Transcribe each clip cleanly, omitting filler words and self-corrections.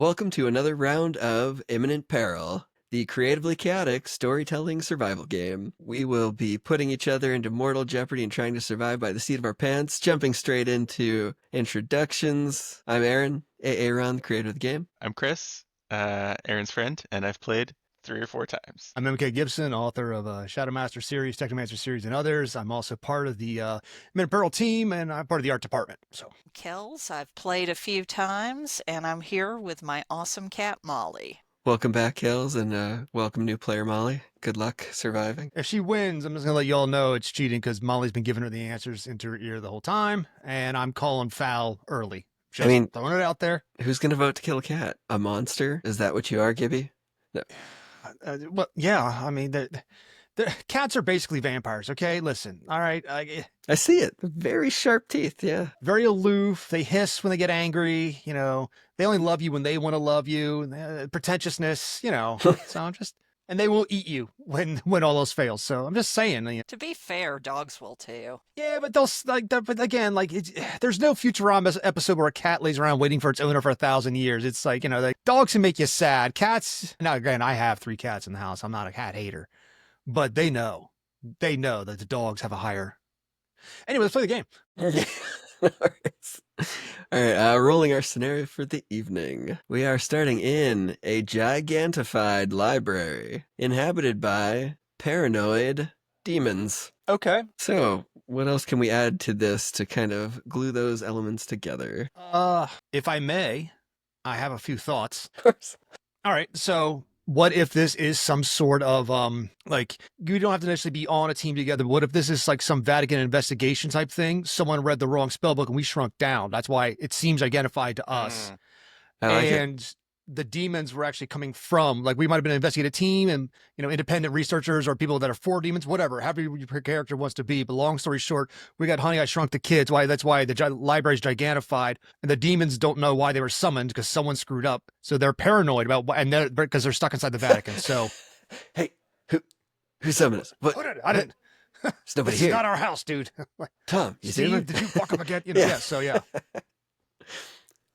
Welcome to another round of Imminent Peril, the creatively chaotic storytelling survival game. We will be putting each other into mortal jeopardy and trying to survive by the seat of our pants, jumping straight into introductions. I'm Aaron, A.A. Ron, the creator of the game. I'm Chris, Aaron's friend, and I've played 3 or 4 times. I'm MK Gibson, author of Shadowmaster series, Technomancer series, and others. I'm also part of the Imminent Peril team, and I'm part of the art department. So, Kells, I've played a few times, and I'm here with my awesome cat, Molly. Welcome back, Kells, and welcome new player Molly. Good luck surviving. if she wins, I'm just gonna let y'all know it's cheating because Molly's been giving her the answers into her ear the whole time, and I'm calling foul early. Just throwing it out there. Who's going to vote to kill a cat? A monster? Is that what you are, Gibby? No. Well, yeah. I mean, the cats are basically vampires. Okay, listen. All right. I see it. Very sharp teeth. Yeah. Very aloof. They hiss when they get angry. You know, they only love you when they want to love you. Pretentiousness. You know. So I'm just, and they will eat you when all else fails. So I'm just saying. To be fair, dogs will too. Yeah, but they'll like. But again, like there's no Futurama episode where a cat lays around waiting for its owner for 1,000 years. It's like, you know, like dogs can make you sad. Cats. Now again, I have 3 cats in the house. I'm not a cat hater, but they know that the dogs have a higher. Anyway, let's play the game. All right, rolling our scenario for the evening. We are starting in a gigantified library inhabited by paranoid demons. Okay. So, what else can we add to this to kind of glue those elements together? If I may, I have a few thoughts. Of course. All right, so what if this is some sort of like, you don't have to necessarily be on a team together, but what if this is like some Vatican investigation type thing? Someone read the wrong spell book and we shrunk down. That's why it seems identified to us. I like and it. The demons were actually coming from, like, we might have been an investigative team and, you know, independent researchers or people that are for demons, whatever, however your character wants to be. But long story short, we got Honey, I Shrunk the Kids. That's why the library's gigantified, and the demons don't know why they were summoned because someone screwed up. So they're paranoid about, and because they're stuck inside the Vatican. So, Hey, who summoned us? What? I didn't. There's nobody This here. is not our house, dude. Tom, you see Steve, him? did you fuck up again? You know, yeah. So yeah.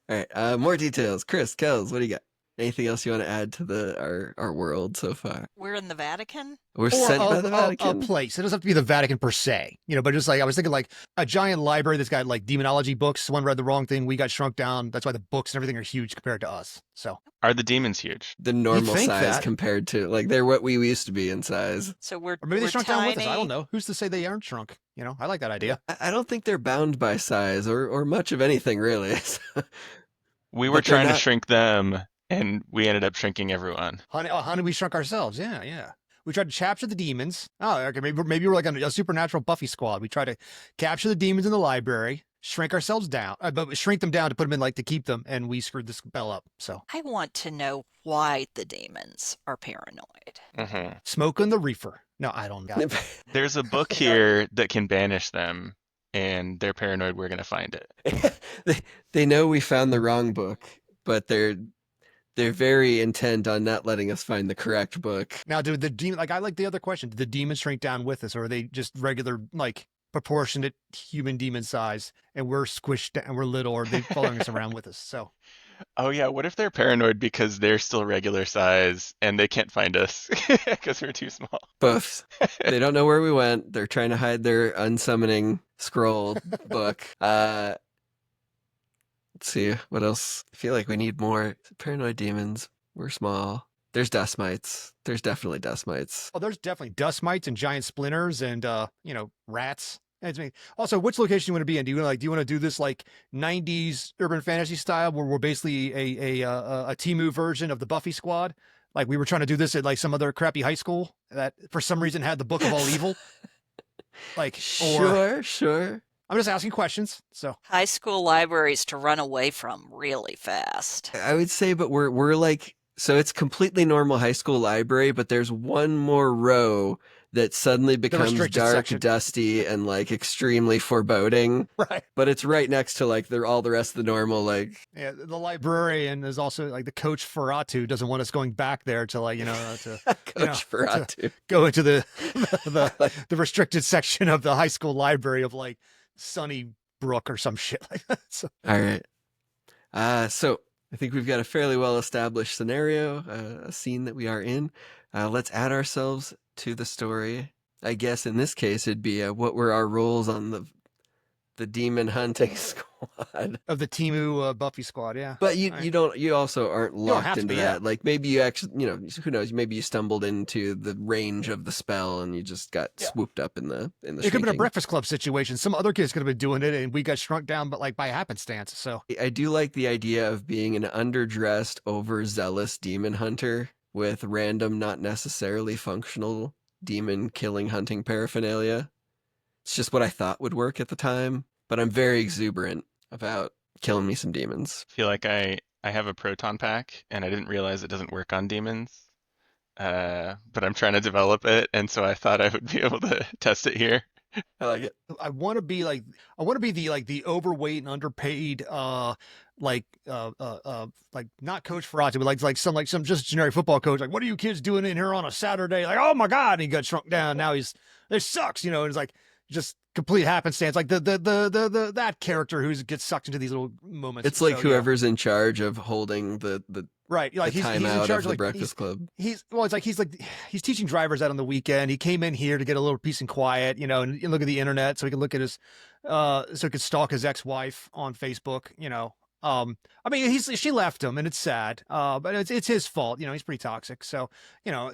All right, more details. Chris, Kells, what do you got? Anything else you want to add to our world so far? We're in the Vatican? We're Or sent by the Vatican. a place. It doesn't have to be the Vatican per se, you know, but just like, I was thinking like a giant library that's got like demonology books. Someone read the wrong thing. We got shrunk down. That's why the books and everything are huge compared to us. So Are the demons huge? The normal think size that. compared to, like, they're what we used to be in size. So we're or maybe they we're shrunk tiny. down with us. I don't know. Who's to say they aren't shrunk? You know, I like that idea. I don't think they're bound by size or much of anything, really. We were But they're trying to not- shrink them, and we ended up shrinking everyone. Honey, we shrunk ourselves. Yeah, yeah. We tried to capture the demons. Oh, okay. Maybe we're like a supernatural Buffy squad. We tried to capture the demons in the library, shrink ourselves down, but shrink them down to put them in, like, to keep them, and we screwed this spell up. So I want to know why the demons are paranoid. smoking the reefer. No, I don't know. There's a book here that can banish them, and they're paranoid we're going to find it. they know we found the wrong book, but they're very intent on not letting us find the correct book. Now, do the demon, like, I like the other question, did the demons shrink down with us, or are they just regular, like, proportionate human demon size, and we're squished and we're little, or are they following us around with us? So, Oh yeah, what if they're paranoid because they're still regular size and they can't find us because we're too small? Both. They don't know where we went. They're trying to hide their unsummoning scroll book. Let's see, what else? I feel like we need more. Paranoid demons. We're small. There's dust mites. There's definitely dust mites. oh, there's definitely dust mites and giant splinters and, you know, rats. I mean, also, which location you want to be in? Do you want to do this like 90s urban fantasy style where we're basically a Temu version of the Buffy squad? Like, we were trying to do this at like some other crappy high school that for some reason had the Book of All Evil. Like, or Sure. I'm just asking questions. So, High school libraries to run away from really fast. I would say, but we're like, so it's completely normal high school library, but there's one more row that suddenly becomes restricted dark, section. dusty, and like extremely foreboding. right. But it's right next to like all the rest of the normal, like, Yeah, the librarian is also like the coach Ferratu doesn't want us going back there to, like, you know, to Coach Ferratu. go into the the restricted section of the high school library of like Sunnybrook or some shit like that. So, All right. So I think we've got a fairly well-established scenario, a scene that we are in. Let's add ourselves to the story. I guess in this case, it'd be what were our roles on the demon hunting squad. Of the Timu Buffy squad, yeah. But you Right. you also aren't don't have locked to into be, that. Like maybe you actually, who knows, maybe you stumbled into the range of the spell and you just got swooped up in the It could have been a shrieking. Breakfast Club situation. Some other kids could have been doing it, and we got shrunk down, but like by happenstance. So I do like the idea of being an underdressed, overzealous demon hunter with random, not necessarily functional demon killing hunting paraphernalia. It's just what I thought would work at the time, but I'm very exuberant about killing me some demons. I feel like I have a proton pack and I didn't realize it doesn't work on demons. But I'm trying to develop it, and so I thought I would be able to test it here. I like it. I want to be the overweight and underpaid like not Coach Ferrazzi, but like some just generic football coach. Like, what are you kids doing in here on a Saturday? Like, oh my God, and he got shrunk down. Now it sucks, and it's like just complete happenstance. Like the that character who gets sucked into these little moments. It's like So, whoever's in charge of holding the right. Like the he's in timeout charge of the like, Breakfast Club. He's teaching drivers out on the weekend. He came in here to get a little peace and quiet, and look at the internet so he can look at his so he could stalk his ex-wife on Facebook, I mean, she left him, and it's sad. But it's his fault. He's pretty toxic. So,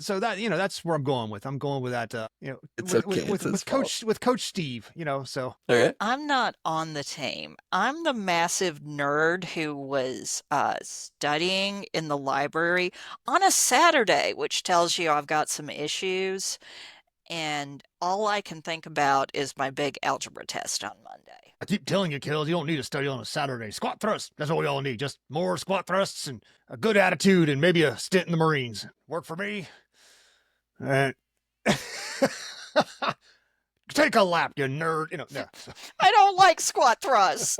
so that that's where I'm going with. I'm going with that. It's with, okay. with, It's his with Coach Steve. So All right. I'm not on the team. I'm the massive nerd who was studying in the library on a Saturday, which tells you I've got some issues. And all I can think about is my big algebra test on Monday. I keep telling you, Kells, you don't need to study on a Saturday. Squat thrusts. That's what we all need. Just more squat thrusts and a good attitude and maybe a stint in the Marines. Work for me. All right. Take a lap, you nerd. No. I don't like squat thrusts.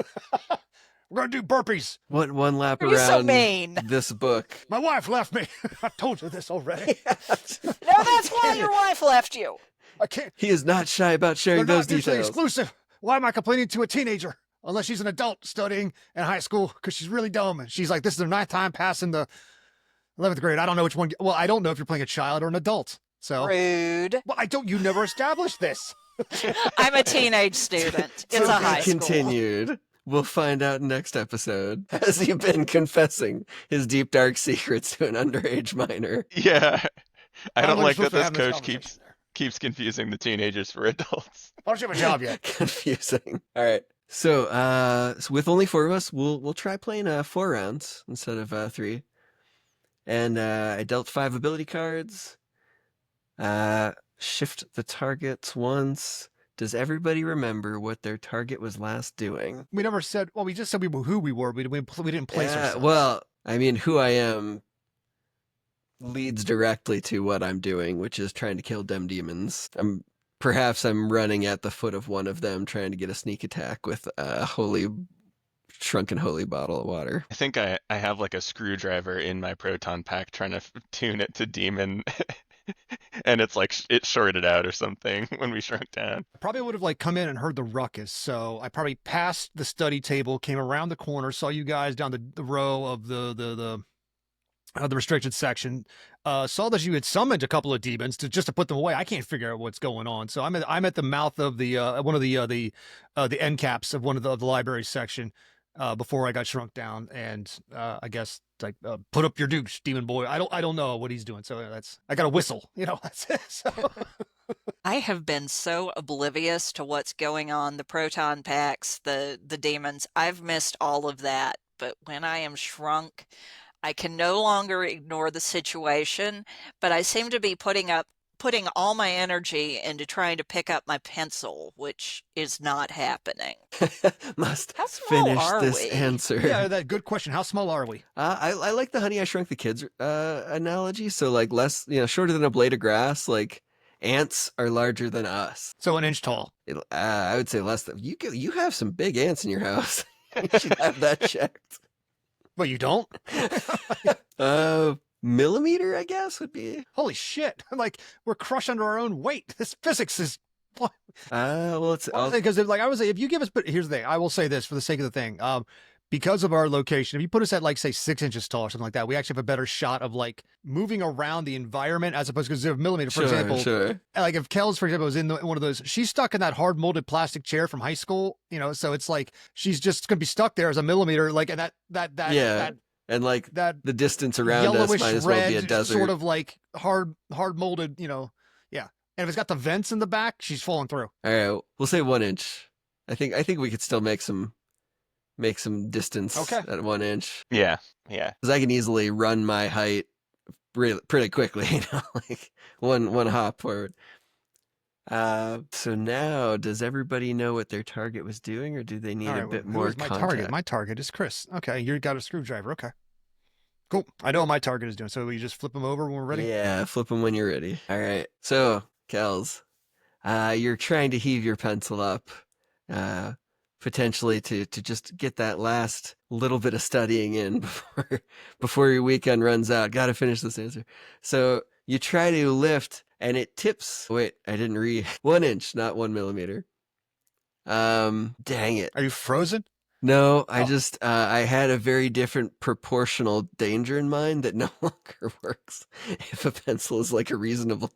We're going to do burpees. One lap You're so around mean. this book. My wife left me. I told you this already. No, that's why your wife left you. I can't. He is not shy about sharing They're those not mutually details. exclusive. Why am I complaining to a teenager? Unless she's an adult studying in high school because she's really dumb. And she's like, this is their 9th time passing the 11th grade. I don't know which one. Well, I don't know if you're playing a child or an adult. So, Rude. well, you never established this. I'm a teenage student. It's To a be high school. continued. We'll find out next episode. Has he been confessing his deep dark secrets to an underage minor? Yeah, I don't we're like that supposed to this have coach conversation there. keeps confusing the teenagers for adults. Why don't you have a job yet? Confusing. All right. So, with only 4 of us, we'll try playing 4 rounds instead of 3. And I dealt 5 ability cards. Shift the targets once. Does everybody remember what their target was last doing? We never said. Well, we just said who we were. We didn't place ourselves. Well, I mean, who I am leads directly to what I'm doing, which is trying to kill them demons. Perhaps I'm running at the foot of one of them, trying to get a sneak attack with a shrunken holy bottle of water. I think I have like a screwdriver in my proton pack trying to tune it to demon. And it's like it shorted out or something when we shrunk down. I probably would have come in and heard the ruckus. So I probably passed the study table, came around the corner, saw you guys down the row of the restricted section. Saw that you had summoned a couple of demons just to put them away. I can't figure out what's going on. So I'm at the mouth of the one of the end caps of one of the library section before I got shrunk down, and I guess put up your dukes, demon boy. I don't know what he's doing. So I got a whistle. That's it. So. I have been so oblivious to what's going on, the proton packs, the demons. I've missed all of that. But when I am shrunk, I can no longer ignore the situation, but I seem to be putting all my energy into trying to pick up my pencil, which is not happening. Must How small finish are this we? answer. Yeah, that good question. How small are we? I like the Honey I Shrunk the Kids analogy. So like less, shorter than a blade of grass. Like ants are larger than us. So an inch tall. I would say less than you have some big ants in your house. You should have that checked. But you don't? Millimeter, I guess, would be. Holy shit. We're crushed under our own weight. This physics is. Well, it's Because I would say, if you give us, but here's the thing. I will say this for the sake of the thing. because of our location, if you put us at like say 6 inches tall or something like that, we actually have a better shot of like moving around the environment as opposed to 0 millimeter. For example, Sure. like if Kells, for example, was in one of those, she's stuck in that hard molded plastic chair from high school, so it's like she's just gonna be stuck there as a millimeter, like, and that And like that the distance around us yellowish might as well be a red, desert. sort of like hard molded, yeah. And if it's got the vents in the back, she's falling through. All right, we'll say 1 inch. I think we could still make some distance at 1 inch. Yeah. Because I can easily run my height pretty quickly, like one hop forward. So now, does everybody know what their target was doing, or do they need a bit more my context? target? My target is Chris. Okay, you got a screwdriver. Okay, cool. I know what my target is doing. So we just flip them over when we're ready. Yeah, flip them when you're ready. All right. So, Kells, you're trying to heave your pencil up, potentially to just get that last little bit of studying in before your weekend runs out. Got to finish this answer. So you try to lift, and it tips. Wait, I didn't read. 1 inch, not 1 millimeter. Dang it. Are you frozen? No, I just I had a very different proportional danger in mind that no longer works if a pencil is like a reasonable,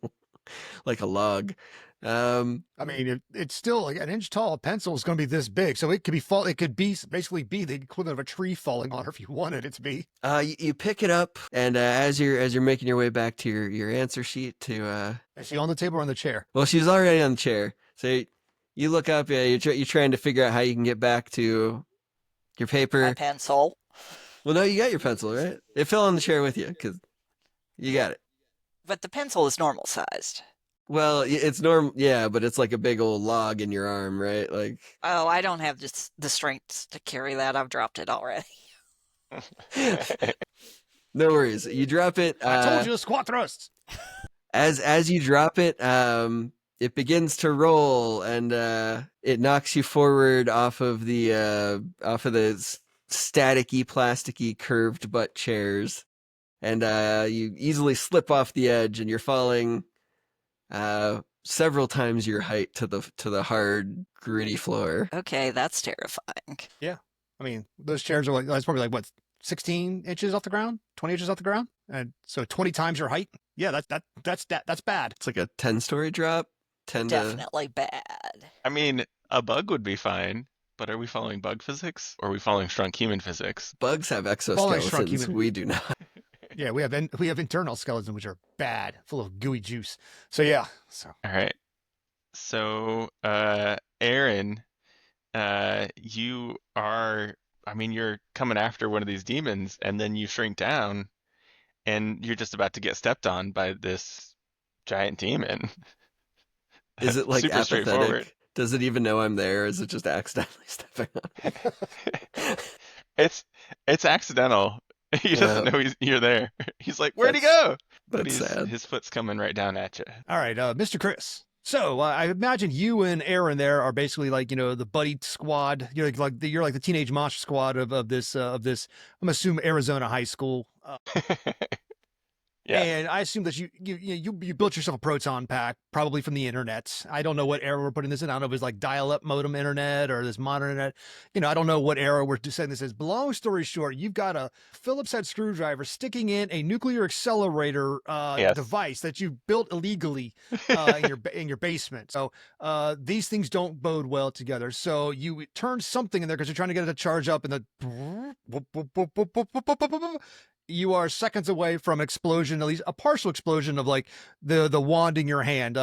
like a log. I mean, it's still like an inch tall. A pencil is going to be this big, so it could be It could be basically be the equivalent of a tree falling on her if you wanted it to be. You pick it up, and as you're making your way back to your answer sheet to Is she on the table or on the chair? well, she's already on the chair, so you look up. You're trying to figure out how you can get back to your paper. My pencil. Well, no, you got your pencil, right? It fell on the chair with you because you got it. But the pencil is normal sized. Well, it's normal, yeah, but it's like a big old log in your arm, right? Like, Oh, I don't have the strength to carry that. I've dropped it already. no worries. You drop it. I told you to squat thrusts. As you drop it, it begins to roll, and it knocks you forward off of the staticky, plasticky, curved butt chairs, and you easily slip off the edge, and you're falling several times your height to the hard, gritty floor. Okay, that's terrifying. Yeah, I mean, those chairs are that's probably like what, 16 inches off the ground, 20 inches off the ground, and so 20 times your height. Yeah, that's bad. It's like a 10-story drop. Definitely bad. I mean, a bug would be fine, but are we following bug physics or are we following shrunk human physics? Bugs have shrunk exoskeletons. human. We do not. Yeah, we have internal skeletons which are bad, full of gooey juice. So yeah. So All right. So, Aaron, you're coming after one of these demons, and then you shrink down, and you're just about to get stepped on by this giant demon. Is it like Super straightforward? apathetic? Does it even know I'm there, or is it just accidentally stepping on? It's accidental. He doesn't know you're there. He's like, "Where'd he go?" But That's sad. his foot's coming right down at you. all right, Mr. Chris. So I imagine you and Aaron there are basically like the buddy squad. You're like the teenage monster squad of this. I'm assuming Arizona high school. Yeah. And I assume that you built yourself a proton pack, probably from the internet. I don't know what era we're putting this in. I don't know if it's like dial-up modem internet or this modern internet. I don't know what era we're saying this is. But long story short, you've got a Phillips head screwdriver sticking in a nuclear accelerator Yes. device that you built illegally in your basement. So these things don't bode well together. So you turn something in there because you're trying to get it to charge up, and you are seconds away from explosion, at least a partial explosion of like the wand in your hand,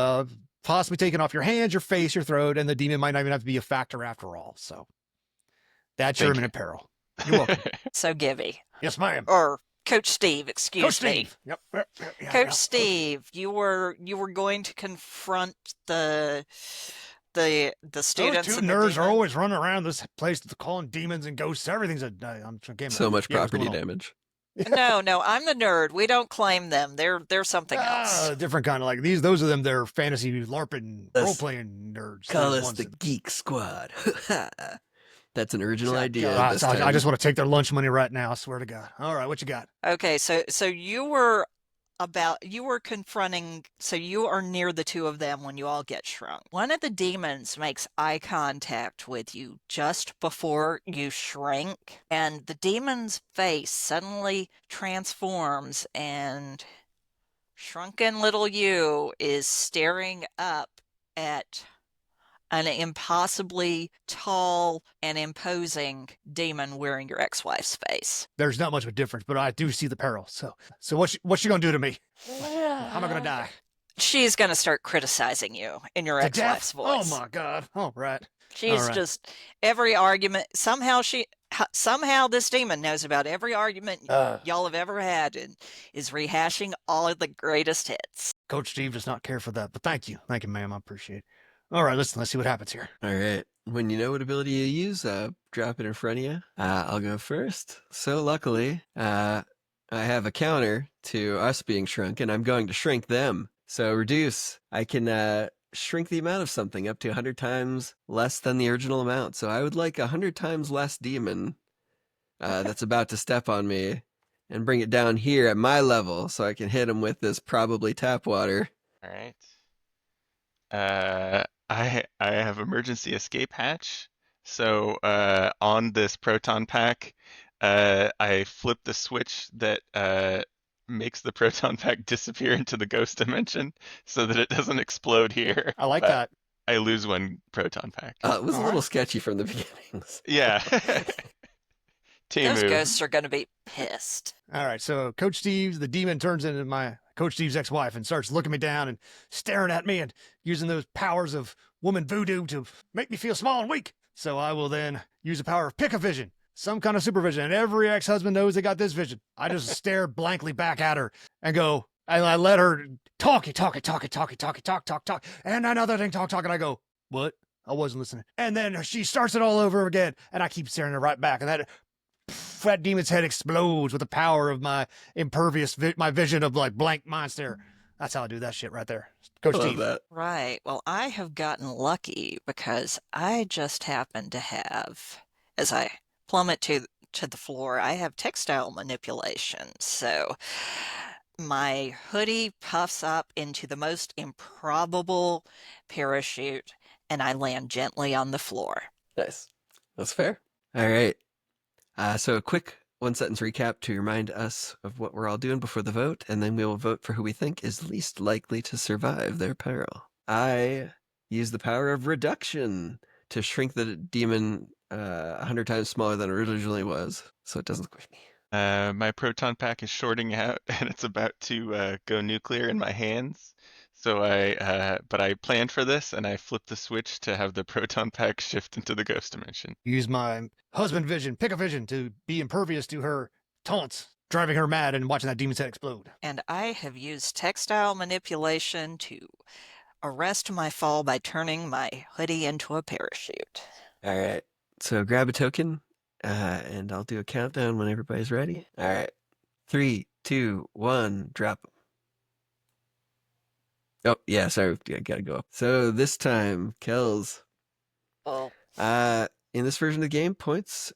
possibly taking off your hands, your face, your throat, and the demon might not even have to be a factor after all. So that's your Thank you. imminent peril. You're welcome. So Gibby. Yes, ma'am. Or Coach Steve, excuse Coach me. Steve. Yep. Yeah, Coach yeah. Steve, you were going to confront the Those students. two and the nerds are demon. always running around this place calling demons and ghosts. Everything's So much yeah, what's property going on? damage. No, I'm the nerd. We don't claim them. They're something else. Different kind of like these. Those of them, they're fantasy LARPing, Let's role playing nerds. Call Those us ones the that- Geek Squad. That's an original idea. God, this I time. just want to take their lunch money right now. I swear to God. All right, what you got? Okay, so you were you were confronting, so you are near the two of them when you all get shrunk. One of the demons makes eye contact with you just before you shrink, and the demon's face suddenly transforms, and shrunken little you is staring up at an impossibly tall and imposing demon wearing your ex-wife's face. There's not much of a difference, but I do see the peril. So what's she gonna do to me? How am I gonna die? She's going to start criticizing you in your To ex-wife's death? Oh voice. my God! All right. She's right. just every argument. Somehow this demon knows about every argument y'all have ever had and is rehashing all of the greatest hits. Coach Steve does not care for that, but thank you, ma'am. I appreciate it. All right, let's see what happens here. All right. When you know what ability you use, drop it in front of you. I'll go first. So luckily, I have a counter to us being shrunken. I'm going to shrink them. So reduce. I can shrink the amount of something up to 100 times less than the original amount. So I would like 100 times less demon that's about to step on me and bring it down here at my level so I can hit him with this probably tap water. All right. I have emergency escape hatch. So on this proton pack, I flip the switch that makes the proton pack disappear into the ghost dimension so that it doesn't explode here. I like But that. I lose one proton pack. It was a All little right. sketchy from the beginnings. Yeah. Team Those move. ghosts are going to be pissed. All right, so Coach Steve, the demon, turns into my Coach Steve's ex-wife and starts looking me down and staring at me and using those powers of woman voodoo to make me feel small and weak. So I will then use the power of pick-a-vision, some kind of supervision, and every ex-husband knows they got this vision. I just stare blankly back at her and go, and I let her talk, and another thing, talk, and I go, what? I wasn't listening. And then she starts it all over again, and I keep staring her right back, and that demon's head explodes with the power of my my vision of like blank mind stare. That's how I do that shit right there. Coach I love Steve. that. Right. Well, I have gotten lucky because I just happen to have, as I plummet to the floor, I have textile manipulation. So my hoodie puffs up into the most improbable parachute, and I land gently on the floor. Nice. That's fair. All right. So a quick one-sentence recap to remind us of what we're all doing before the vote, and then we will vote for who we think is least likely to survive their peril. I use the power of reduction to shrink the demon 100 times smaller than it originally was, so it doesn't squish me. My proton pack is shorting out and it's about to go nuclear in my hands. So but I planned for this and I flipped the switch to have the proton pack shift into the ghost dimension. Use my husband vision, pick a vision, to be impervious to her taunts, driving her mad and watching that demon's head explode. And I have used textile manipulation to arrest my fall by turning my hoodie into a parachute. All right. So grab a token, and I'll do a countdown when everybody's ready. All right. 3, 2, 1, drop them. Oh, yeah, sorry. I gotta go up. So this time, Kells. Oh. In this version of the game, points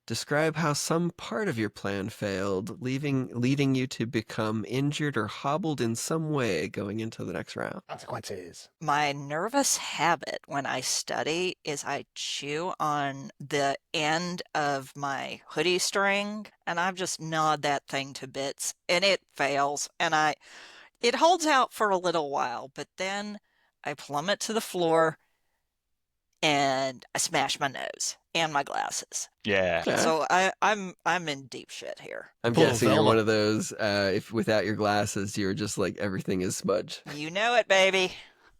describe how some part of your plan failed, leading you to become injured or hobbled in some way going into the next round. Consequences. My nervous habit when I study is I chew on the end of my hoodie string and I just gnawed that thing to bits and it fails and it holds out for a little while, but then I plummet to the floor and I smash my nose and my glasses. Yeah. Okay. So I'm in deep shit here. I'm Full of guessing you're Velma. one of those, if without your glasses, you're just like everything is smudge. You know it, baby.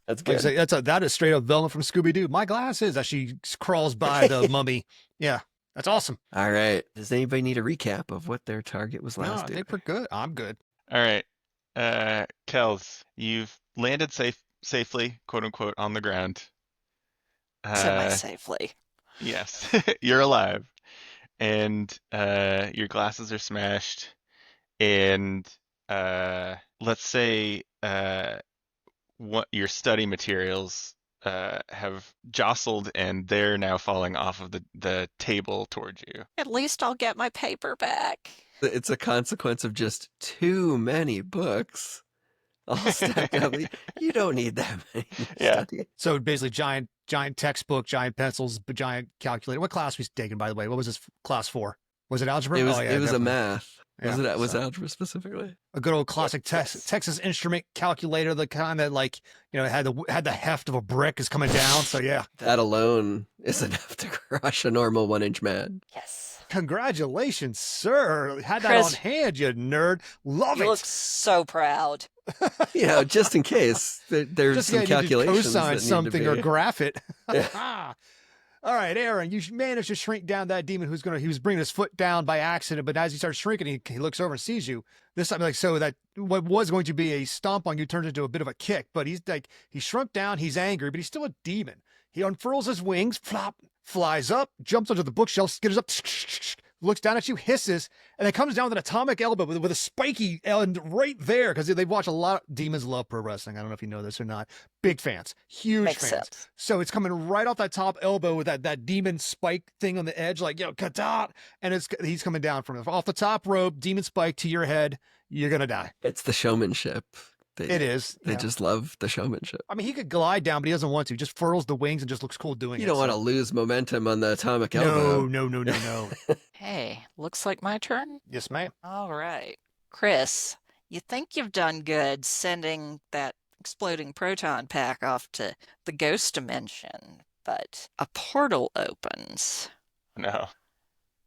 That's Like I good. say, that is straight up Velma from Scooby-Doo. My glasses, as she crawls by the mummy. Yeah, that's awesome. All right. Does anybody need a recap of what their target was No, last I doing? think we're good. I'm good. All right. Kells, you've landed safely, quote unquote, on the ground. Semi-safely. Yes, you're alive. And your glasses are smashed. And let's say what your study materials have jostled and they're now falling off of the table towards you. At least I'll get my paper back. It's a consequence of just too many books all stacked up. You don't need that many to Yeah. study. So basically, giant textbook, giant pencils, giant calculator. What class was taken, by the way? What was this class for? Was it algebra? It was oh, yeah, it was a definitely. math. Was Yeah, it was so. algebra specifically? A good old classic Yes. Texas Instrument calculator, the kind that had the heft of a brick is coming down. So yeah, That alone is enough to crush a normal 1-inch man. Yes. congratulations, sir. Had that Chris, on hand, you nerd. Love You it. look so proud. Just in case there's Just some yeah, you need to calculations cosine that something need to or be. graph it. Yeah. All right, Aaron, you managed to shrink down that demon he was bringing his foot down by accident, but as he starts shrinking, he looks over and sees you. This time, so that what was going to be a stomp on you turns into a bit of a kick, but he shrunk down, he's angry, but he's still a demon. He unfurls his wings, flop, flies up, jumps onto the bookshelf, skitters up, looks down at you, hisses, and then comes down with an atomic elbow with a spiky end right there, because they've watched a lot of demons love pro wrestling. I don't know if you know this or not. Big fans, huge Makes fans. sense. So it's coming right off that top elbow with that demon spike thing on the edge, like, katat, and he's coming down from it. Off the top rope, demon spike to your head, you're going to die. It's the showmanship. It is. They yeah. just love the showmanship. I mean, he could glide down, but he doesn't want to. He just furls the wings and just looks cool doing it. You don't want to lose momentum on the atomic elbow. No. Hey, looks like my turn. Yes, ma'am. All right. Chris, you think you've done good sending that exploding proton pack off to the ghost dimension, but a portal opens No.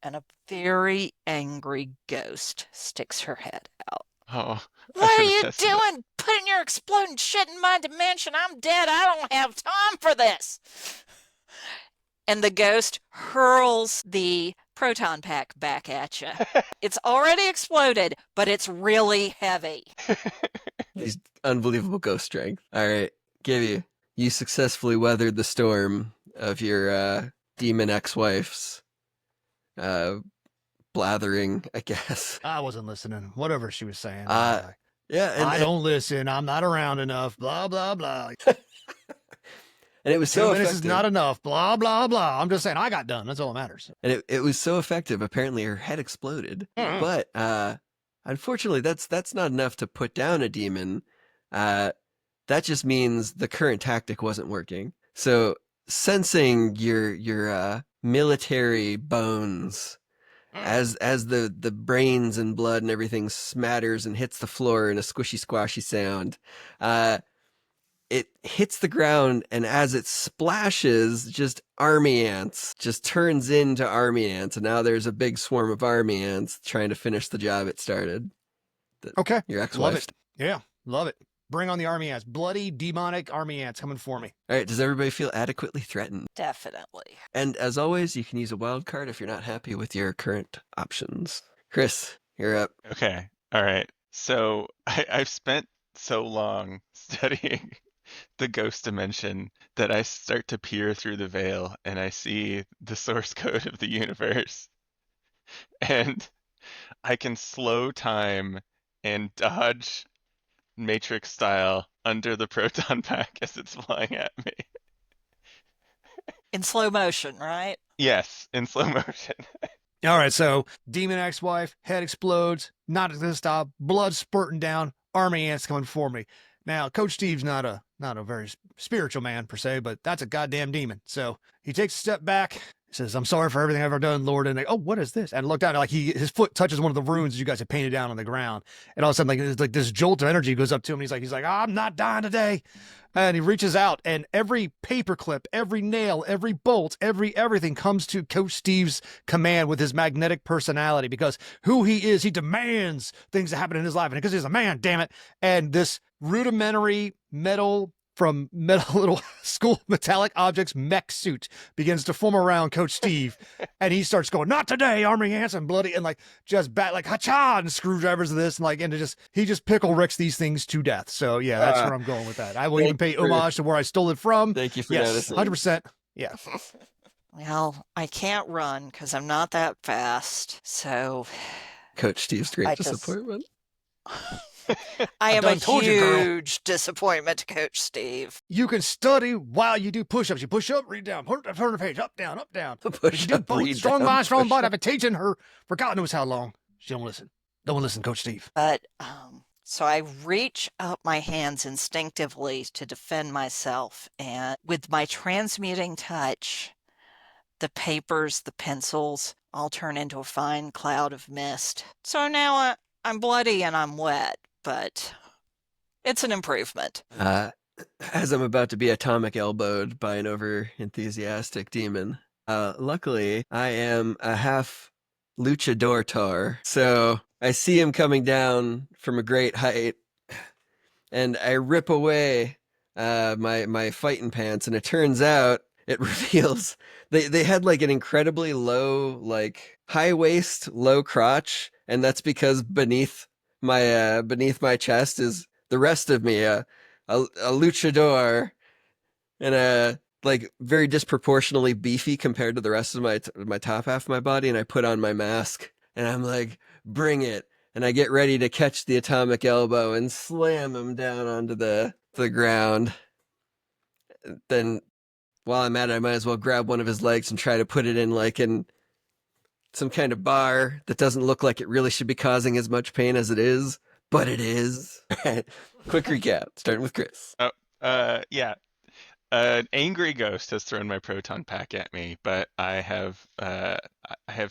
and a very angry ghost sticks her head out. Oh. I What are should've you tested it. doing putting your exploding shit in my dimension? I'm dead. I don't have time for this. And the ghost hurls the proton pack back at you. It's already exploded, but it's really heavy. These unbelievable ghost strength. All right, Gibby, you successfully weathered the storm of your demon ex-wife's blathering, I guess. I wasn't listening. Whatever she was saying. Yeah, I don't listen. I'm not around enough. Blah, blah, blah. and it was 2 so minutes effective. is not enough. Blah, blah, blah. I'm just saying I got done. That's all that matters. And it was so effective. Apparently, her head exploded. But unfortunately, that's not enough to put down a demon. That just means the current tactic wasn't working. So, sensing your military bones as the brains and blood and everything smatters and hits the floor in a squishy squashy sound, it hits the ground, and as it splashes, just army ants just turns into army ants, and now there's a big swarm of army ants trying to finish the job it started. Okay. Your Love ex-wife. it. Yeah. Love it. Bring on the army ants. Bloody, demonic army ants coming for me. All right, does everybody feel adequately threatened? Definitely. And as always, you can use a wild card if you're not happy with your current options. Chris, you're up. Okay. All right. So I've spent so long studying the ghost dimension that I start to peer through the veil and I see the source code of the universe. And I can slow time and dodge Matrix style under the proton pack as it's flying at me. In slow motion, right? Yes, in slow motion. All right. So, demon ex-wife, head explodes, not going to stop, blood spurting down, army ants coming for me. Now, Coach Steve's not a very spiritual man per se, but that's a goddamn demon. So he takes a step back. He says, "I'm sorry for everything I've ever done, Lord." And they, "Oh, what is this?" And look down, like his foot touches one of the runes you guys have painted down on the ground. And all of a sudden, like this jolt of energy goes up to him. And he's like, "I'm not dying today." And he reaches out, and every paperclip, every nail, every bolt, everything comes to Coach Steve's command with his magnetic personality, because who he is, he demands things to happen in his life. And because he's a man, damn it. And this rudimentary metal from metal little school metallic objects mech suit begins to form around Coach Steve, and he starts going, "Not today, army ants," and bloody, and like just bat like hacha and screwdrivers of this, and like, and he just pickle Ricks these things to death. So yeah, that's where I'm going with that. I will even pay homage to where I stole it from. Thank you for Yes, noticing. 100%. Yeah. Well, I can't run because I'm not that fast. So Coach Steve's great I just- disappointment. I am a done told you, girl. huge disappointment to Coach Steve. You can study while you do push-ups. You push up, read down, turn the page, up, down, up, down. Push You do up, both. read Strong down, mind, strong push body. up. I've been teaching her for God knows how long. She don't listen. Don't listen, Coach Steve. But, so I reach up my hands instinctively to defend myself, and with my transmuting touch, the papers, the pencils, all turn into a fine cloud of mist. So now I'm bloody and I'm wet, but it's an improvement. As I'm about to be atomic elbowed by an over-enthusiastic demon, luckily I am a half luchador tar, so I see him coming down from a great height, and I rip away my fighting pants, and it turns out it reveals they had like an incredibly low, like high waist, low crotch, and that's because beneath my chest is the rest of me, a luchador, and a like very disproportionately beefy compared to the rest of my top half of my body, and I put on my mask, and I'm like, bring it. And I get ready to catch the atomic elbow and slam him down onto the ground. Then while I'm at it, I might as well grab one of his legs and try to put it in like in some kind of bar that doesn't look like it really should be causing as much pain as it is, but it is. Quick recap, starting with Chris. Yeah. An angry ghost has thrown my proton pack at me, but I have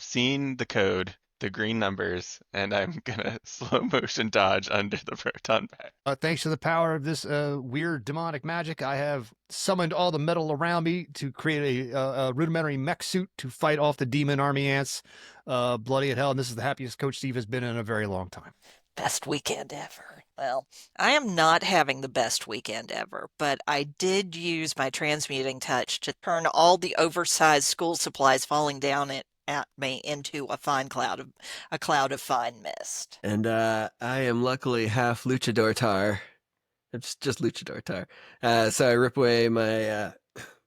seen the code, the green numbers, and I'm gonna slow motion dodge under the proton pack. Thanks to the power of this weird demonic magic, I have summoned all the metal around me to create a rudimentary mech suit to fight off the demon army ants, bloody at hell. And this is the happiest Coach Steve has been in a very long time. Best weekend ever. Well, I am not having the best weekend ever, but I did use my transmuting touch to turn all the oversized school supplies falling down at me into a cloud of fine mist. And I am luckily half luchador tar. It's just luchador tar. So I rip away my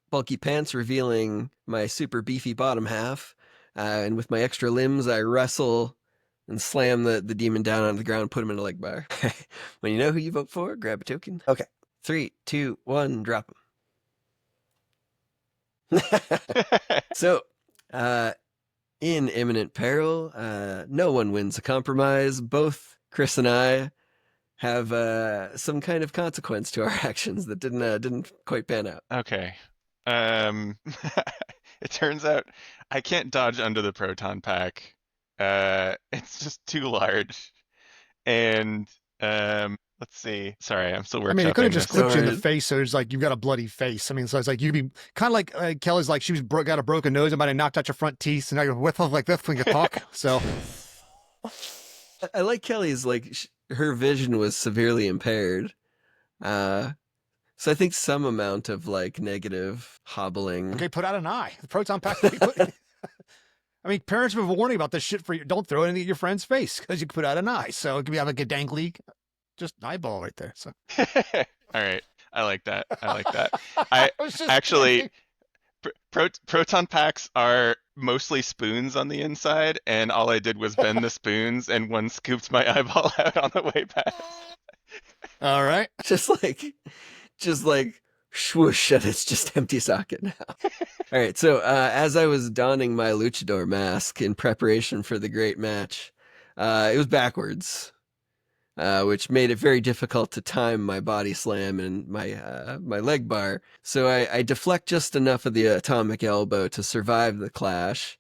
bulky pants, revealing my super beefy bottom half. And with my extra limbs, I wrestle and slam the demon down on the ground, put him in a leg bar. When you know who you vote for, grab a token. Okay. 3, 2, 1, drop him. So, in Imminent Peril, no one wins a compromise. Both Chris and I have some kind of consequence to our actions that didn't quite pan out. Okay. It turns out I can't dodge under the proton pack. It's just too large. And let's see. Sorry, I'm still working. I mean, it could have just clipped you in the Sorry. face, so it's like you've got a bloody face. I mean, so it's like you'd be kind of like Kelly's like she was got a broken nose and might have knocked out your front teeth, and now you're with like this when you talk. So I like Kelly's, like, her vision was severely impaired. So I think some amount of like negative hobbling. okay, put out an eye. The proton pack. I mean, parents have been warning about this shit for you. Don't throw anything at your friend's face because you can put out an eye. So it could be like a dangly, just eyeball right there. So All right. I like that. I was just actually kidding. proton packs are mostly spoons on the inside, and all I did was bend the spoons, and one scooped my eyeball out on the way past. All right. just like swoosh, and it's just empty socket now. All right, so as I was donning my luchador mask in preparation for the great match, it was backwards, which made it very difficult to time my body slam and my leg bar. So I deflect just enough of the atomic elbow to survive the clash.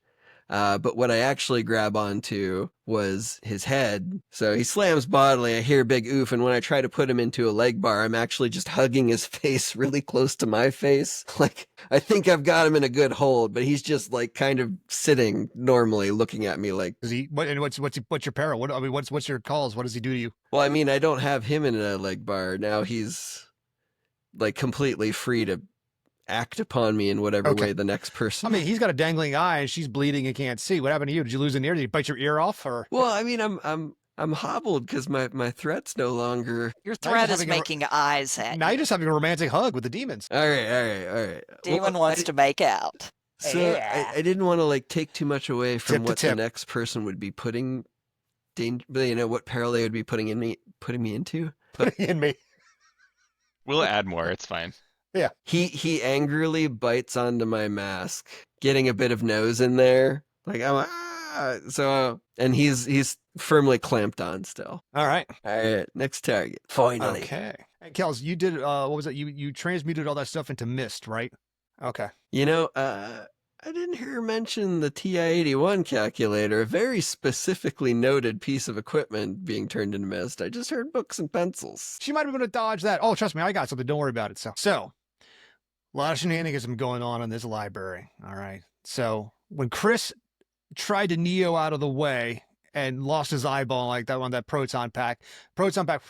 But what I actually grab onto was his head. So he slams bodily, I hear a big oof, and when I try to put him into a leg bar, I'm actually just hugging his face really close to my face. Like, I think I've got him in a good hold, but he's just like kind of sitting normally looking at me like, Is he? What's your peril? What's your calls? What does he do to you? well, I mean, I don't have him in a leg bar. Now he's like completely free to act upon me in whatever Okay. way the next person. I mean, he's got a dangling eye and she's bleeding and can't see. What happened to you? Did you lose an ear? Did you bite your ear off? Or Well, I mean, I'm hobbled because my threat's no longer. Your Now threat you're is having a- making eyes at now you. you're just having a romantic hug with the demons. All right. Demon Well, wants to make out. So Yeah. I didn't want to like take too much away from Tip to what the tip. next person would be putting, what peril they would be putting me into. In me. We'll add more. It's fine. He angrily bites onto my mask, getting a bit of nose in there. Like I'm And he's firmly clamped on still. All right. All right, next target. Finally. Okay. Hey, Kells, you did what was it? You transmuted all that stuff into mist, right? Okay. You know, I didn't hear her mention the TI-81 calculator, a very specifically noted piece of equipment being turned into mist. I just heard books and pencils. She might have been able to dodge that. Oh, trust me, I got something. Don't worry about it. So a lot of shenanigans going on in this library. All right. So when Chris tried to Neo out of the way and lost his eyeball like that on that proton pack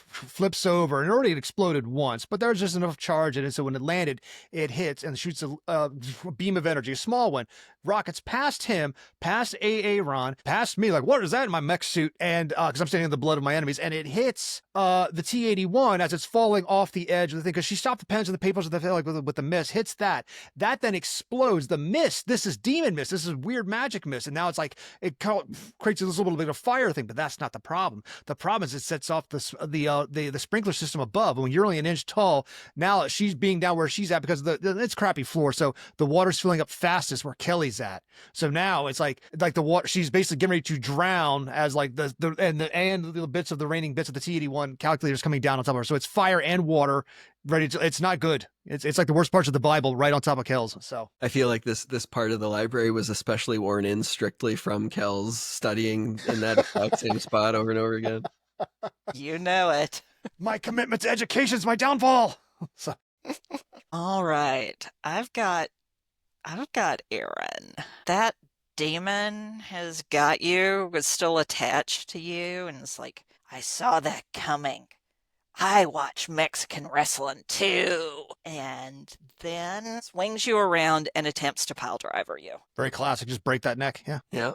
flips over and already had exploded once, but there's just enough charge in it. So when it landed, it hits and shoots a beam of energy, a small one, rockets past him, past Aaron, past me. Like, what is that in my mech suit? And because I'm standing in the blood of my enemies, and it hits the T-81 as it's falling off the edge of the thing, because she stopped the pens and the papers with the with the mist, hits that then explodes. The mist, this is demon mist, this is weird magic mist, and now it's like it creates this little bit of fire thing. But that's not the problem. The problem is it sets off the sprinkler system above, and when you're only an inch tall, now she's being down where she's at because it's crappy floor, so the water's filling up fastest where Kelly's at. So now it's like the water, she's basically getting ready to drown as like the bits of the raining bits of the T-81 calculators coming down on top of her. So it's fire and water ready to, it's not good. It's like the worst parts of the Bible right on top of Kells. So I feel like this part of the library was especially worn in strictly from Kells studying in that exact same spot over and over again. You know it. My commitment to education is my downfall. So All right. I've got Aaron. That demon has got you, was still attached to you, and it's like, I saw that coming. I watch Mexican wrestling too. And then swings you around and attempts to pile driver you. very classic. Just break that neck. Yeah. Yeah.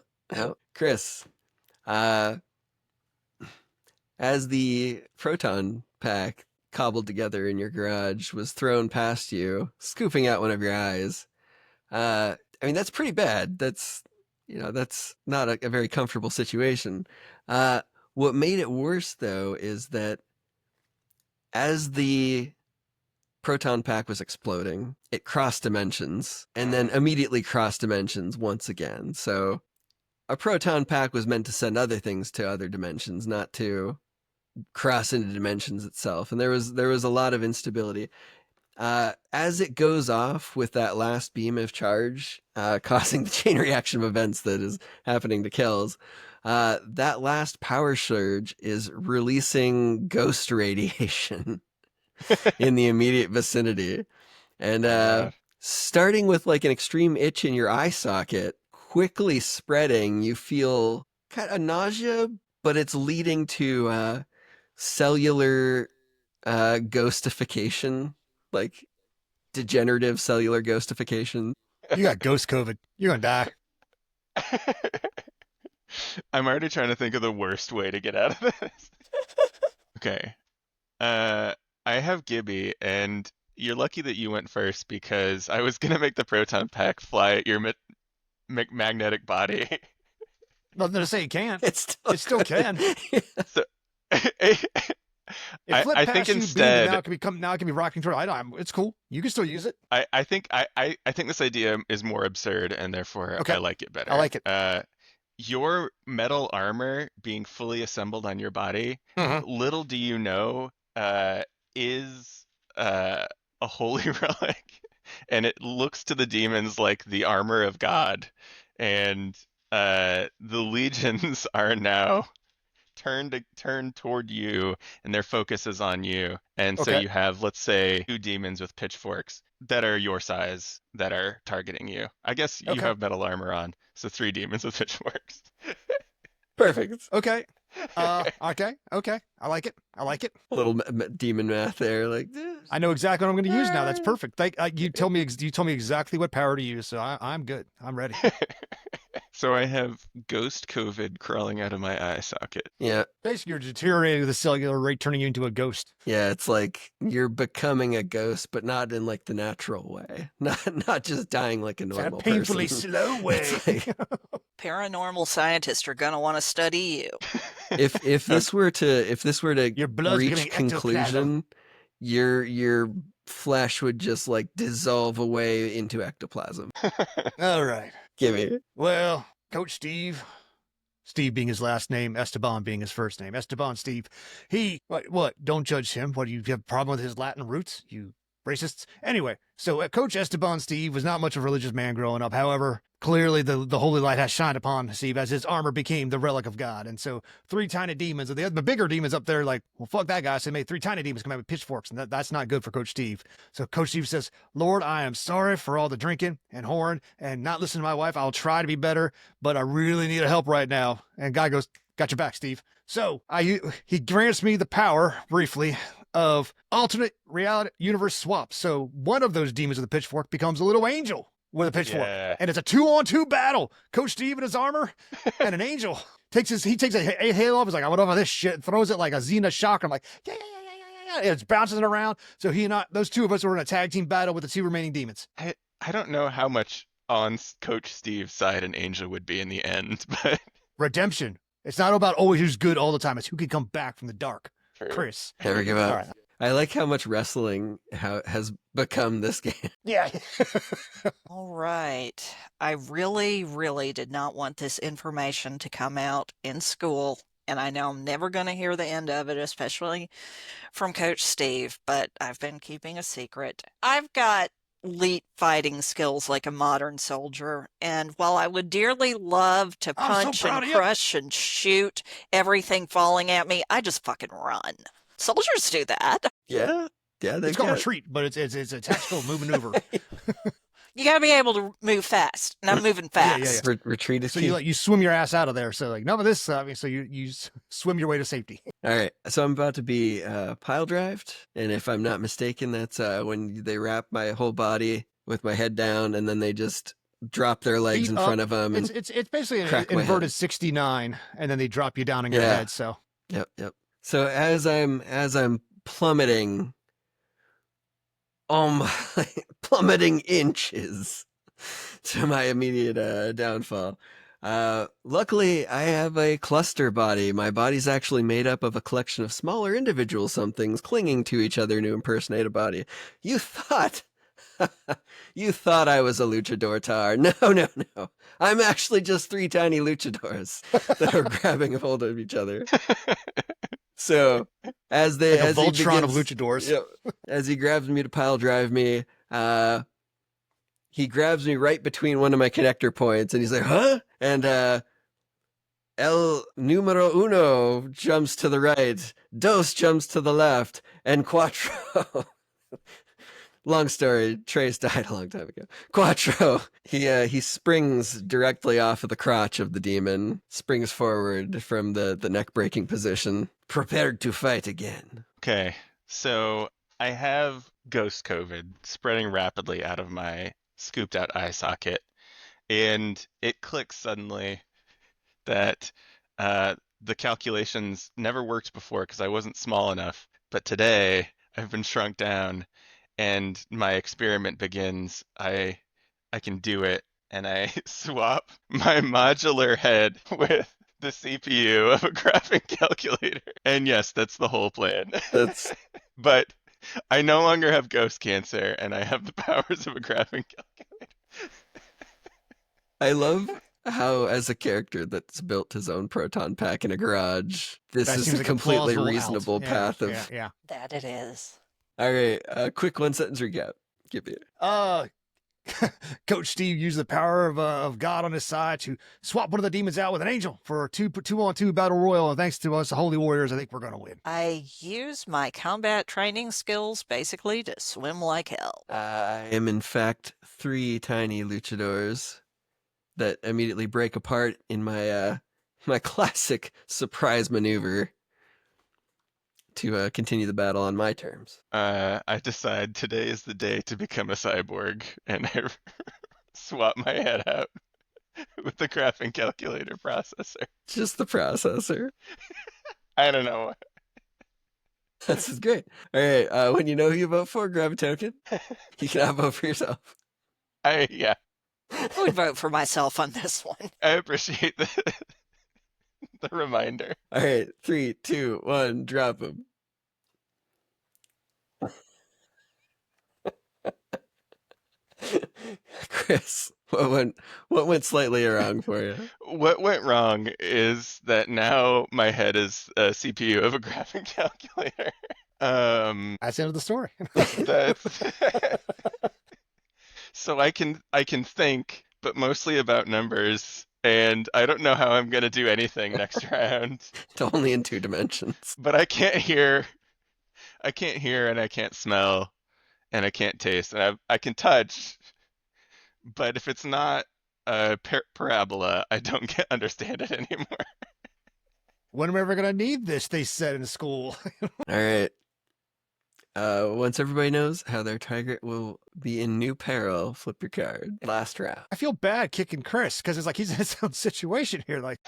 Chris, as the proton pack cobbled together in your garage was thrown past you, scooping out one of your eyes. I mean, that's pretty bad. That's not a very comfortable situation. What made it worse, though, is that as the proton pack was exploding, it crossed dimensions and then immediately crossed dimensions once again. So a proton pack was meant to send other things to other dimensions, not to cross into dimensions itself. And there was a lot of instability. As it goes off with that last beam of charge, causing the chain reaction of events that is happening to Kells, that last power surge is releasing ghost radiation in the immediate vicinity. And starting with like an extreme itch in your eye socket, quickly spreading, you feel kind of nausea, but it's leading to cellular ghostification, like degenerative cellular ghostification. You got ghost COVID. You're going to die. I'm already trying to think of the worst way to get out of this. Okay. I have Gibby, and you're lucky that you went first because I was gonna make the proton pack fly at your magnetic body. Nothing to say you can't. It still can. So, It flipped I past think you, beamed, instead, and now it can be rocking toward. It's cool. You can still use it. I think this idea is more absurd, and therefore Okay. I like it better. I like it. Your metal armor being fully assembled on your body, little do you know, is a holy relic, and it looks to the demons like the armor of God, and the legions are now turned toward you, and their focus is on you. And so Okay. you have, let's say, 2 demons with pitchforks that are your size that are targeting you. I guess you Okay. have metal armor on, so 3 demons with pitchforks. Perfect. Okay. Okay. I like it. A little demon math there, like I know exactly what I'm going to use now. That's perfect. You told me exactly what power to use, so I'm good. I'm ready. So I have ghost COVID crawling out of my eye socket. yeah. Basically, you're deteriorating the cellular rate, turning you into a ghost. Yeah, it's like you're becoming a ghost, but not in like the natural way. Not just dying like a normal painfully person. slow way. It's like, Paranormal scientists are gonna want to study you. if this were to Your blood's reach becoming conclusion, your flesh would just like dissolve away into ectoplasm. All right. Give me. Well, Coach Steve, Steve being his last name, Esteban being his first name. Esteban Steve. He, what? Don't judge him. What, do you have a problem with his Latin roots? You racists? Anyway, so Coach Esteban Steve was not much of a religious man growing up. However, clearly the holy light has shined upon Steve as his armor became the relic of God. And so 3 tiny demons, the bigger demons up there, like, well, fuck that guy. So they made 3 tiny demons come out with pitchforks, and that's not good for Coach Steve. So Coach Steve says, Lord, I am sorry for all the drinking and whoring and not listening to my wife. I'll try to be better, but I really need help right now. And God goes, got your back, Steve. So he grants me the power, briefly, of alternate reality universe swaps. So one of those demons with a pitchfork becomes a little angel with a pitchfork. Yeah. And it's a 2-on-2 battle. Coach Steve in his armor and an angel takes a halo off. He's like, I went over this shit, throws it like a Xena shock. I'm like, yeah. It's bouncing it around. So those 2 of us were in a tag team battle with the 2 remaining demons. I don't know how much on Coach Steve's side an angel would be in the end, but Redemption. It's not about always who's good all the time. It's who can come back from the dark. for Chris. Never give up. All right. I like how much wrestling has become this game. Yeah. All right. I really, really did not want this information to come out in school, and I know I'm never going to hear the end of it, especially from Coach Steve, but I've been keeping a secret. I've got elite fighting skills like a modern soldier, and while I would dearly love to I'm so punch proud and of you. crush and shoot everything falling at me, I just fucking run. Soldiers do that. Yeah, they It's called got retreat, but it's a tactical maneuver. You gotta be able to move fast, and I'm moving Yeah, fast. yeah, retreat is So key. you swim your ass out of there. So like none of this. So you swim your way to safety. All right, so I'm about to be pile drived, and if I'm not mistaken, that's when they wrap my whole body with my head down, and then they just drop their legs Feet in up. front of them. And It's basically an crack my inverted head. 69, and then they drop you down on your Yeah. head. So Yep. So as I'm plummeting, plummeting inches to my immediate downfall. Luckily, I have a cluster body. My body's actually made up of a collection of smaller individual somethings clinging to each other to impersonate a body. You thought I was a luchador, Tar. No. I'm actually just 3 tiny luchadors that are grabbing a hold of each other. So as like a he Voltron of begins- luchadors. Yep. As he grabs me to pile drive me, he grabs me right between one of my connector points, and he's like, huh? And El numero uno jumps to the right, Dos jumps to the left, and Quattro. Long story, Trace died a long time ago. Quattro, he springs directly off of the crotch of the demon, springs forward from the neck-breaking position, prepared to fight again. Okay, so I have ghost COVID spreading rapidly out of my scooped out eye socket, and it clicks suddenly that the calculations never worked before because I wasn't small enough, but today I've been shrunk down, and my experiment begins. I can do it, and I swap my modular head with the CPU of a graphing calculator. And yes, that's the whole plan. That's But I no longer have ghost cancer, and I have the powers of a graphing calculator. I love how, as a character that's built his own proton pack in a garage, this That is seems a like completely plausible out. reasonable Yeah, path of. yeah. That it is. All right, quick 1-sentence recap. Give me it. Coach Steve used the power of God on his side to swap one of the demons out with an angel for a 2-on-2 battle royal. And thanks to us, the Holy Warriors, I think we're going to win. I use my combat training skills basically to swim like hell. I am, in fact, 3 tiny luchadors that immediately break apart in my my classic surprise maneuver to continue the battle on my terms. I decide today is the day to become a cyborg, and I swap my head out with the graphing calculator processor. Just the processor. I don't know. This is great. All right, when you know who you vote for, grab a token. You cannot vote for yourself. Yeah, I would vote for myself on this one. I appreciate the reminder. All right, 3, 2, 1, drop him. Chris, What went slightly wrong for you? What went wrong is that now my head is a CPU of a graphic calculator. That's the end of the story. That's so I can think, but mostly about numbers, and I don't know how I'm gonna do anything next round. It's only in 2 dimensions. But I can't hear, and I can't smell, and I can't taste, and I can touch, but if it's not a parabola, I don't understand it anymore. When am I ever going to need this? They said in school. All right. Once everybody knows how their target will be in new peril, flip your card. Last round. I feel bad kicking Chris because it's like he's in his own situation here. Like,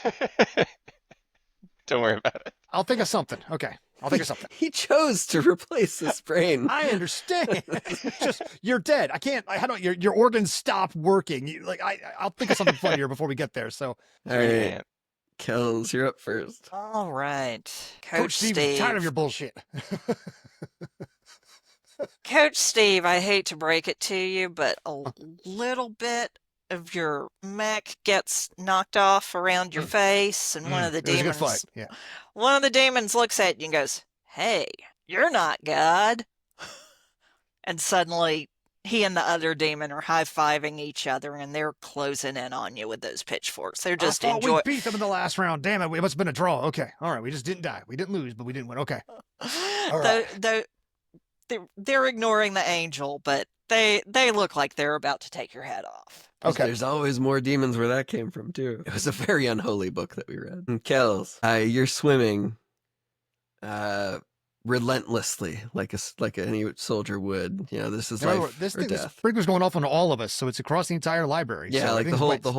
Don't worry about it. I'll think of something. Okay. I'll think of something. He chose to replace his brain. I understand. Just you're dead. I can't. I don't. Your organs stop working. I'll think of something funnier before we get there. So, All right, Kells, you're up first. All right. Coach Steve, I'm tired of your bullshit. Coach Steve, I hate to break it to you, but a little bit of your mech gets knocked off around your face, and one of the It was a good demons, fight. Yeah. one of the demons looks at you and goes, "Hey, you're not God." And suddenly, he and the other demon are high-fiving each other, and they're closing in on you with those pitchforks. They're just I thought enjoying. we beat them in the last round. Damn it! It must have been a draw. Okay. All right. We just didn't die. We didn't lose, but we didn't win. Okay. All right. They're ignoring the angel, but they look like they're about to take your head off. Okay. There's always more demons where that came from, too. It was a very unholy book that we read. And Kells, you're swimming relentlessly like any soldier would. You know, this is Remember, life this or thing, this death. sprinkler's going off on all of us, so it's across the entire library. Yeah, so like everything's wet. the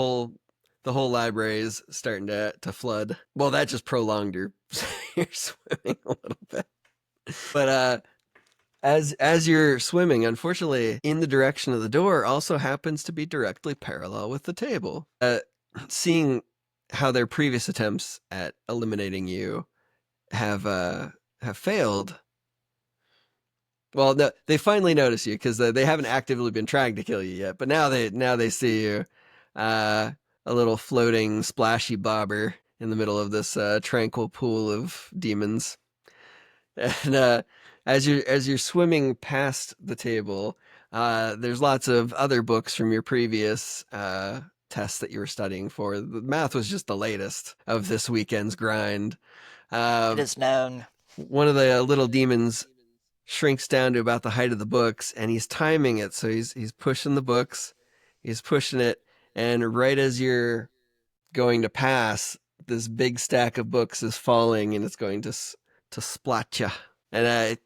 whole library is starting to flood. Well, that just prolonged your swimming a little bit. But as you're swimming, unfortunately, in the direction of the door also happens to be directly parallel with the table. Seeing how their previous attempts at eliminating you have failed. Well, no, they finally notice you because they haven't actively been trying to kill you yet. But now they see you, a little floating splashy bobber in the middle of this tranquil pool of demons. And as you're swimming past the table, there's lots of other books from your previous tests that you were studying for. The math was just the latest of this weekend's grind. It is known. One of the little demons shrinks down to about the height of the books, and he's timing it. So he's pushing the books, he's pushing it, and right as you're going to pass, this big stack of books is falling, and it's going to splat you. And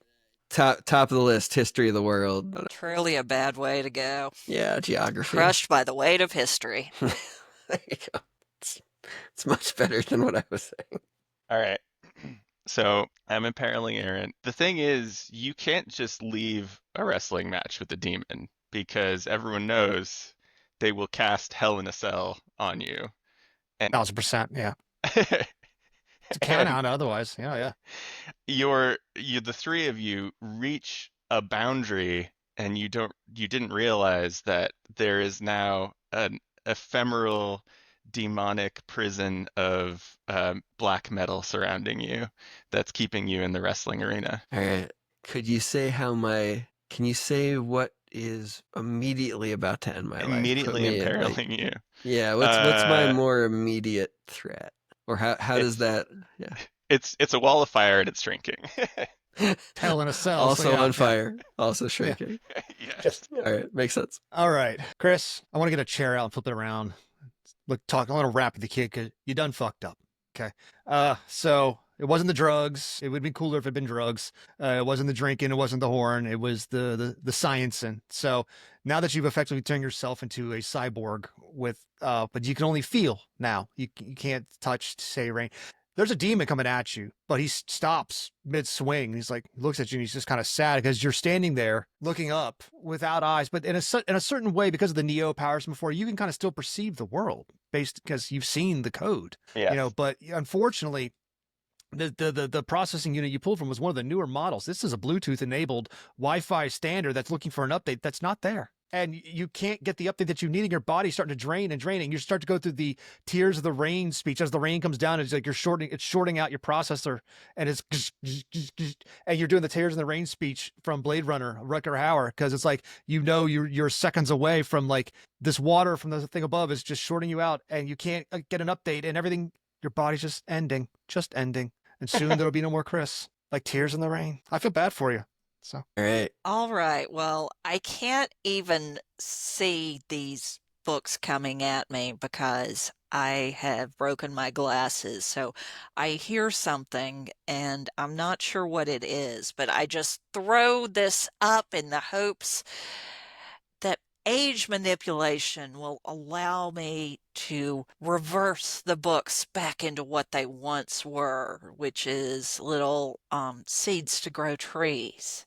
top of the list, history of the world. Truly a bad way to go. Yeah, geography. Crushed by the weight of history. There you go. It's much better than what I was saying. All right. So I'm imperiling Aaron. The thing is, you can't just leave a wrestling match with the demon because everyone knows they will cast Hell in a Cell on you. 1,000%. Yeah. It's a count out otherwise. Yeah. The three of you reach a boundary, and you didn't realize that there is now an ephemeral demonic prison of black metal surrounding you that's keeping you in the wrestling arena. All right. Can you say what is immediately about to end my life? Immediately imperiling you. Yeah, what's my more immediate threat? Or how does that? Yeah, it's a wall of fire and it's shrinking. Hell in a cell. Also so yeah, on fire, also shrinking. Yes. All right, makes sense. All right, Chris, I want to get a chair out and flip it around. I want to rap with the kid because you done fucked up. Okay. So it wasn't the drugs. It would have been cooler if it had been drugs. It wasn't the drinking. It wasn't the horn. It was the science. And so now that you've effectively turned yourself into a cyborg but you can only feel now. You can't touch, say, rain. There's a demon coming at you, but he stops mid-swing. He's like, looks at you, and he's just kind of sad because you're standing there looking up without eyes. But in a certain way, because of the Neo powers before, you can kind of still perceive the world because you've seen the code. Yes. But unfortunately, the processing unit you pulled from was one of the newer models. This is a Bluetooth-enabled Wi-Fi standard that's looking for an update that's not there. and you can't get the update that you need, and your body's starting to drain and draining. You start to go through the tears of the rain speech as the rain comes down. It's like it's shorting out your processor, and it's and you're doing the tears in the rain speech from Blade Runner, Rutger Hauer, because it's like you're seconds away from like this water from the thing above is just shorting you out, and you can't get an update, and everything, your body's just ending, and soon there'll be no more Chris. Like tears in the rain. I feel bad for you. So All right. All right. Well, I can't even see these books coming at me because I have broken my glasses. So I hear something and I'm not sure what it is, but I just throw this up in the hopes that age manipulation will allow me to reverse the books back into what they once were, which is little seeds to grow trees.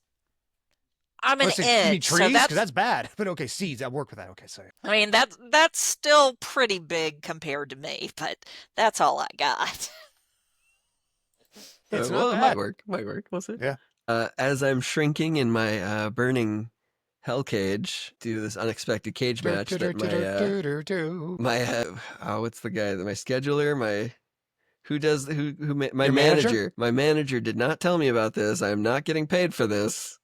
I'm an let's say, you mean id, so trees? Because that's that's bad. But okay, seeds. I work with that. Okay, sorry. I mean that's still pretty big compared to me, but that's all I got. It's well, not it bad. might work. Might work. We'll see. Yeah. As I'm shrinking in my burning hell cage due to this unexpected cage match that my what's the guy that my scheduler my Your manager? my manager did not tell me about this. I am not getting paid for this.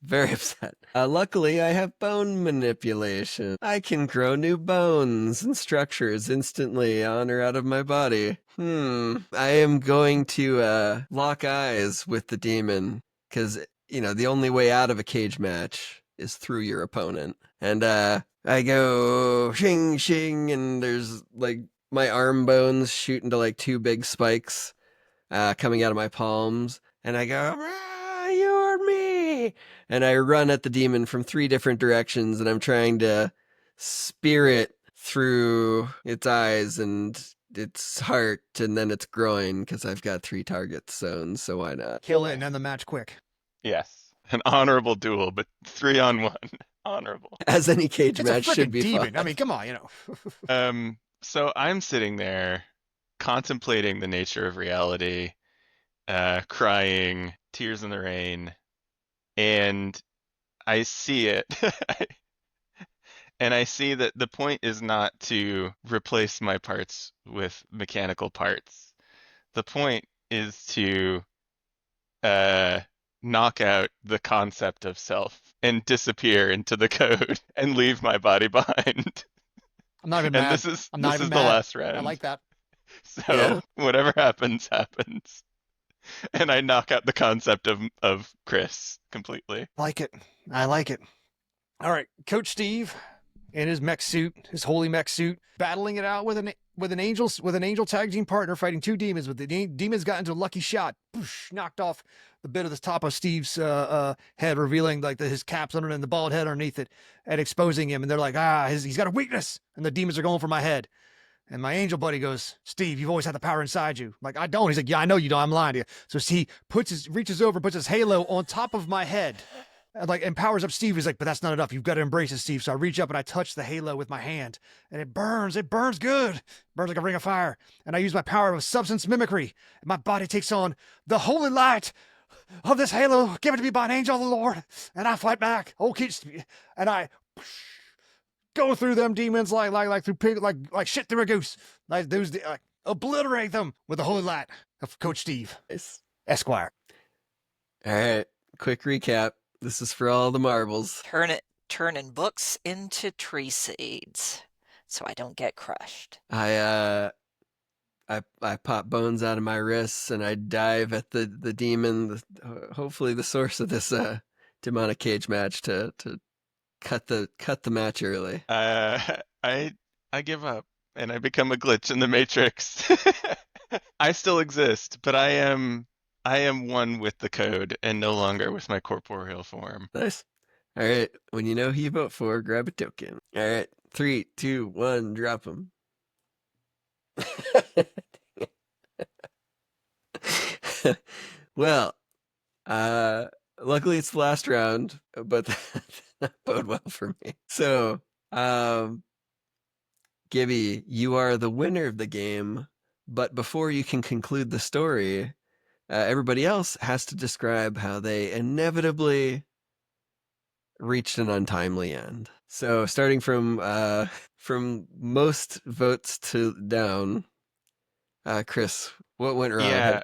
Very upset. Luckily, I have bone manipulation. I can grow new bones and structures instantly on or out of my body. I am going to lock eyes with the demon because, the only way out of a cage match is through your opponent. And I go shing, shing, and there's like my arm bones shoot into like two big spikes coming out of my palms. And I go, you're me. And I run at the demon from 3 different directions, and I'm trying to spear it through its eyes and its heart and then its groin because I've got 3 targets sewn, so why not? Kill it and end the match quick. Yes, an honorable duel, but 3-on-1, honorable. As any cage It's a match should freaking be demon. fun. I mean, come on, So I'm sitting there contemplating the nature of reality, crying, tears in the rain, and I see it. And I see that the point is not to replace my parts with mechanical parts. The point is to knock out the concept of self and disappear into the code and leave my body behind. I'm not even And mad. this is I'm not even the mad. last round. I like that. So Yeah. whatever happens, happens. And I knock out the concept of Chris completely. I like it. All right, Coach Steve in his mech suit, his holy mech suit, battling it out with an angel tag team partner, fighting 2 demons. But the demons got into a lucky shot, knocked off the bit of the top of Steve's head, revealing like his caps under and the bald head underneath it, and exposing him. And they're like, he's got a weakness, and the demons are going for my head. And my angel buddy goes, Steve, you've always had the power inside you. I'm like, I don't. He's like, yeah, I know you don't. I'm lying to you. So he reaches over, puts his halo on top of my head, and like empowers up Steve. He's like, but that's not enough. You've got to embrace it, Steve. So I reach up and I touch the halo with my hand, and it burns. It burns good. It burns like a ring of fire. And I use my power of substance mimicry. And my body takes on the holy light of this halo given to me by an angel of the Lord. And I fight back. And I go through them demons like through pig, like shit through a goose. Like obliterate them with the holy light of Coach Steve, Nice. Esquire. All right, quick recap. This is for all the marbles. Turning books into tree seeds so I don't get crushed. I pop bones out of my wrists and I dive at the demon, hopefully the source of this demonic cage match to cut the match early. I give up and I become a glitch in the matrix. I still exist, but I am one with the code and no longer with my corporeal form. Nice. All right. When you know who you vote for, grab a token. All right. 3, 2, 1, drop them. Well, luckily it's the last round, but that not bode well for me. So, Gibby, you are the winner of the game, but before you can conclude the story, everybody else has to describe how they inevitably reached an untimely end. So starting from most votes to down, Chris, what went wrong? Yeah.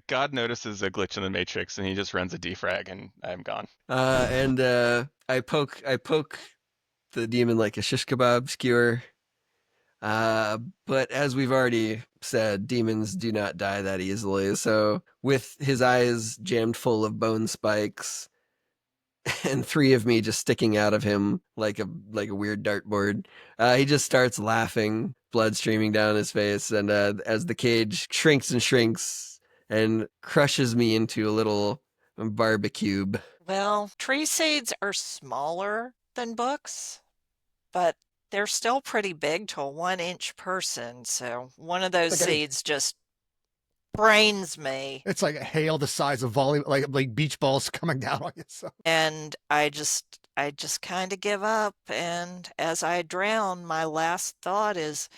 God notices a glitch in the matrix and he just runs a defrag and I'm gone. And I poke the demon like a shish kebab skewer. But as we've already said, demons do not die that easily. So with his eyes jammed full of bone spikes and 3 of me just sticking out of him like a weird dartboard, he just starts laughing, blood streaming down his face, and as the cage shrinks and shrinks and crushes me into a little barbecue. Well, tree seeds are smaller than books, but they're still pretty big to a 1-inch person. So one of those Okay. seeds just brains me. It's like a hail the size of like beach balls coming down on you. So. And I just kind of give up. And as I drown, my last thought is,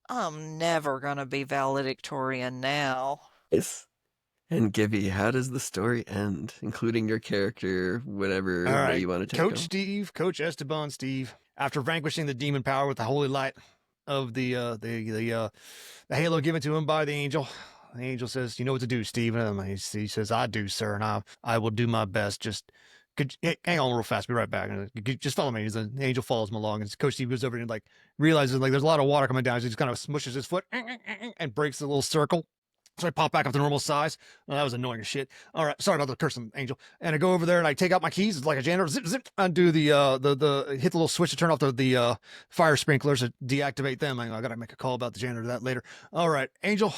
I'm never going to be valedictorian now. Yes. And Gibby, how does the story end, including your character, whatever All right, way you want to take Coach him? Steve, Coach Esteban Steve, after vanquishing the demon power with the holy light of the halo given to him by the angel says, "You know what to do, Steve." And he says, "I do, sir, and I will do my best. Just hang on real fast. Be right back. And just follow me." The angel follows him along, and Coach Steve goes over and like realizes like there's a lot of water coming down. So he just kind of smushes his foot and breaks the little circle. So I pop back up to normal size. Oh, that was annoying as shit. All right, sorry about the cursing angel. And I go over there and I take out my keys. It's like a janitor. Zip, zip. Undo the hit the little switch to turn off the fire sprinklers to deactivate them. I gotta make a call about the janitor that later. All right, Angel,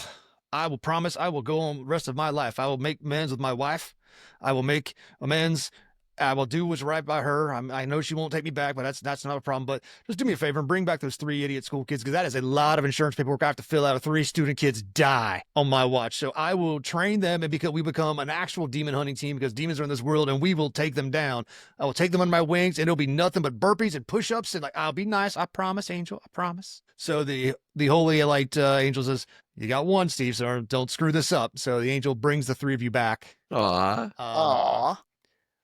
I will promise I will go on the rest of my life. I will make amends with my wife. I will make amends. I will do what's right by her. I know she won't take me back, but that's not a problem. But just do me a favor and bring back those 3 idiot school kids, because that is a lot of insurance paperwork I have to fill out if 3 student kids die on my watch. So I will train them, and because we become an actual demon hunting team, because demons are in this world, and we will take them down. I will take them on my wings, and it'll be nothing but burpees and push-ups, and like I'll be nice. I promise, Angel. I promise. So the holy light angel says, "You got one, Steve, so don't screw this up." So the angel brings the 3 of you back. Aw. Aww.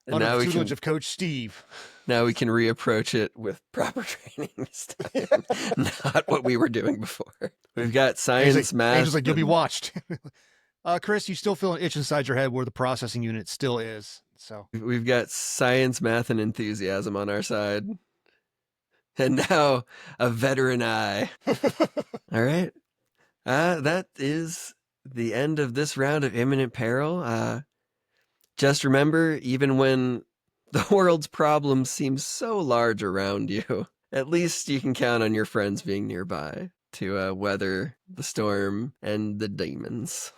And Under now the we tutelage can of Coach Steve. now we can reapproach it with proper training this time. Not what we were doing before. We've got science, math. Angel's like, you'll be watched. Chris, you still feel an itch inside your head where the processing unit still is. So We've got science, math, and enthusiasm on our side. And now a veteran eye. All right. That is the end of this round of Imminent Peril. Just remember, even when the world's problems seem so large around you, at least you can count on your friends being nearby to weather the storm and the demons.